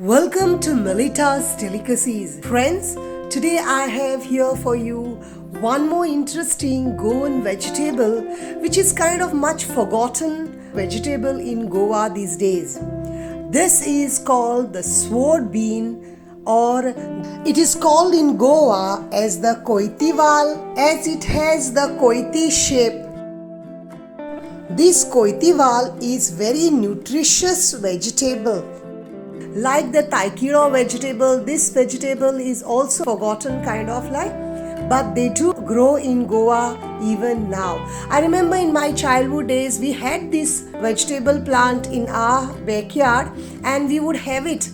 Welcome to Melita's Delicacies. Friends, today I have here for you one more interesting Goan vegetable which is kind of much forgotten vegetable in Goa these days. This is called the sword bean, or it is called in Goa as the koituliVal, as it has the koiti shape. This koituliVal is very nutritious vegetable. Like the taikiro vegetable, this vegetable is also forgotten kind of like, but they do grow in Goa even now. I remember in my childhood days we had this vegetable plant in our backyard and we would have it.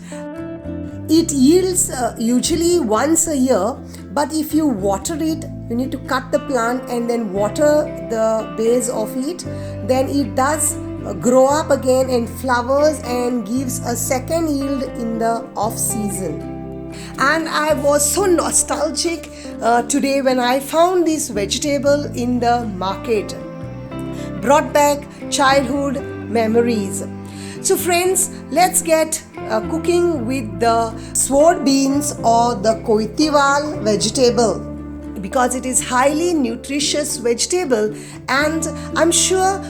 It yields usually once a year, but if you water it, you need to cut the plant and then water the base of it, then it does grow up again and flowers and gives a second yield in the off season. And I was so nostalgic today when I found this vegetable in the market. Brought back childhood memories. So friends, let's get cooking with the sword beans or the koituliVal vegetable, because it is highly nutritious vegetable, and I'm sure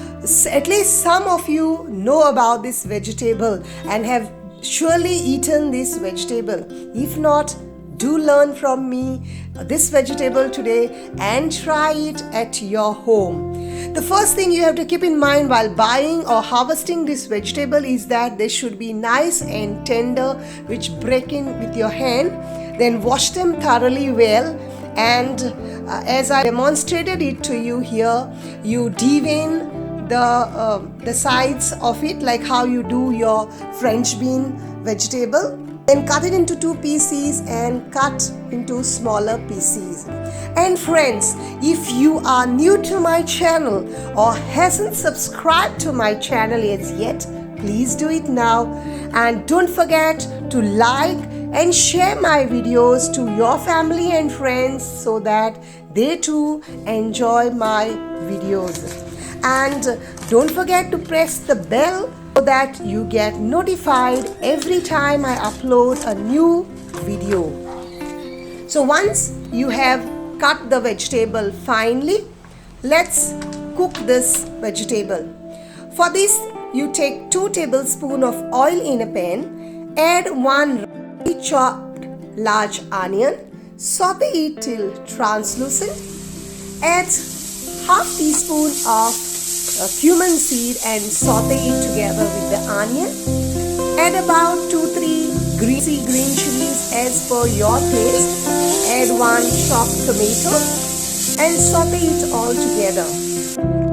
at least some of you know about this vegetable and have surely eaten this vegetable. If not, do learn from me this vegetable today and try it at your home. The first thing you have to keep in mind while buying or harvesting this vegetable is that they should be nice and tender, which break in with your hand. Then wash them thoroughly well, and as I demonstrated it to you here, you devein the sides of it like how you do your French bean vegetable. Then cut it into 2 pieces and cut into smaller pieces. And friends, if you are new to my channel or hasn't subscribed to my channel as yet, please do it now, and don't forget to like and share my videos to your family and friends so that they too enjoy my videos. And don't forget to press the bell so that you get notified every time I upload a new video. So once you have cut the vegetable finely, let's cook this vegetable. For this, you take 2 tablespoons of oil in a pan, add 1 chopped large onion, saute it till translucent, add half teaspoon of cumin seed and saute it together with the onion. Add about 2-3 greasy green chilies as per your taste. Add 1 chopped tomato and saute it all together.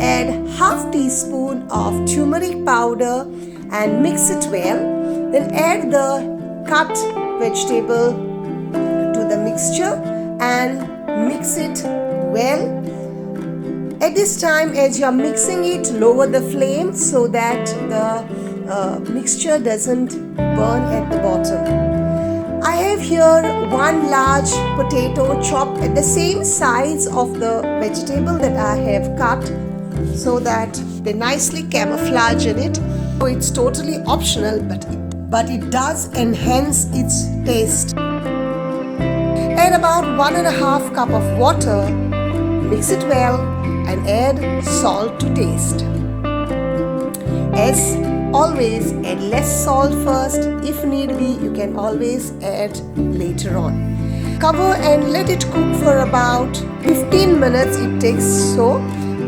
Add half teaspoon of turmeric powder and mix it well. Then add the cut vegetable to the mixture and mix it well. At this time, as you are mixing it, lower the flame so that the mixture doesn't burn at the bottom. I have here 1 large potato chopped at the same size of the vegetable that I have cut so that they nicely camouflage in it. So it's totally optional, but it does enhance its taste. Add about 1.5 cup of water, mix it well, and add salt to taste. As always, add less salt first. If need be, you can always add later on. Cover and let it cook for about 15 minutes it takes so.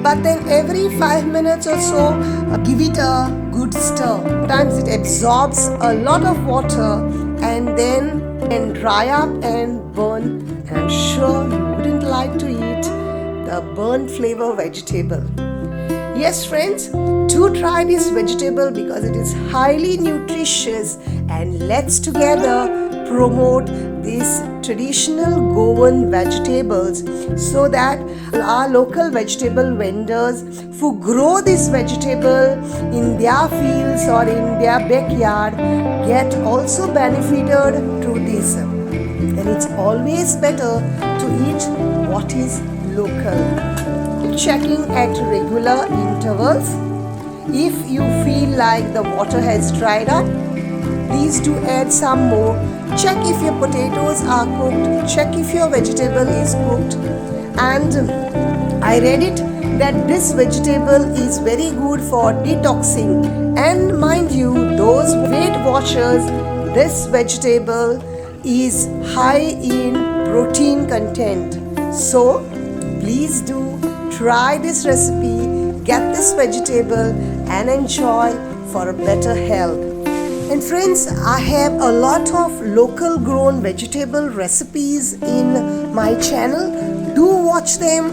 But then every 5 minutes or so, give it a good stir. Sometimes it absorbs a lot of water and then can dry up and burn. And I'm sure you wouldn't like to eat the burnt flavor vegetable. Yes friends, do try this vegetable because it is highly nutritious, and let's together promote these traditional Goan vegetables so that our local vegetable vendors who grow this vegetable in their fields or in their backyard get also benefited through this. And it's always better to eat what is local. Checking at regular intervals. If you feel like the water has dried up, please do add some more. Check if your potatoes are cooked, check if your vegetable is cooked. And I read it that this vegetable is very good for detoxing. And mind you, those Weight Watchers, this vegetable is high in protein content. So please do try this recipe, get this vegetable and enjoy for a better health. And friends, I have a lot of local grown vegetable recipes in my channel. Do watch them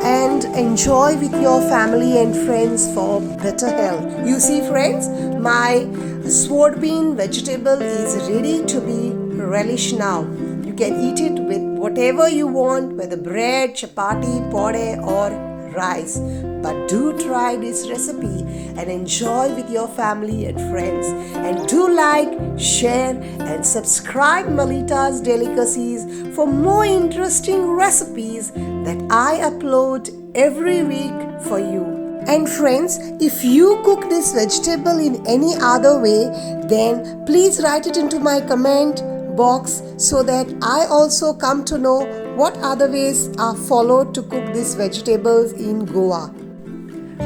and enjoy with your family and friends for better health. You see friends, my sword bean vegetable is ready to be relished now. You can eat it with whatever you want, whether bread, chapati, pode or rice. But do try this recipe and enjoy with your family and friends. And do like, share and subscribe Melita's Delicacies for more interesting recipes that I upload every week for you. And friends, if you cook this vegetable in any other way, then please write it into my comment box so that I also come to know what other ways are followed to cook these vegetables in Goa.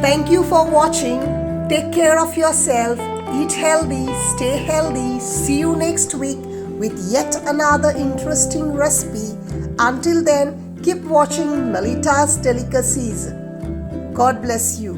Thank you for watching. Take care of yourself. Eat healthy. Stay healthy. See you next week with yet another interesting recipe. Until then, keep watching Melita's Delicacies. God bless you.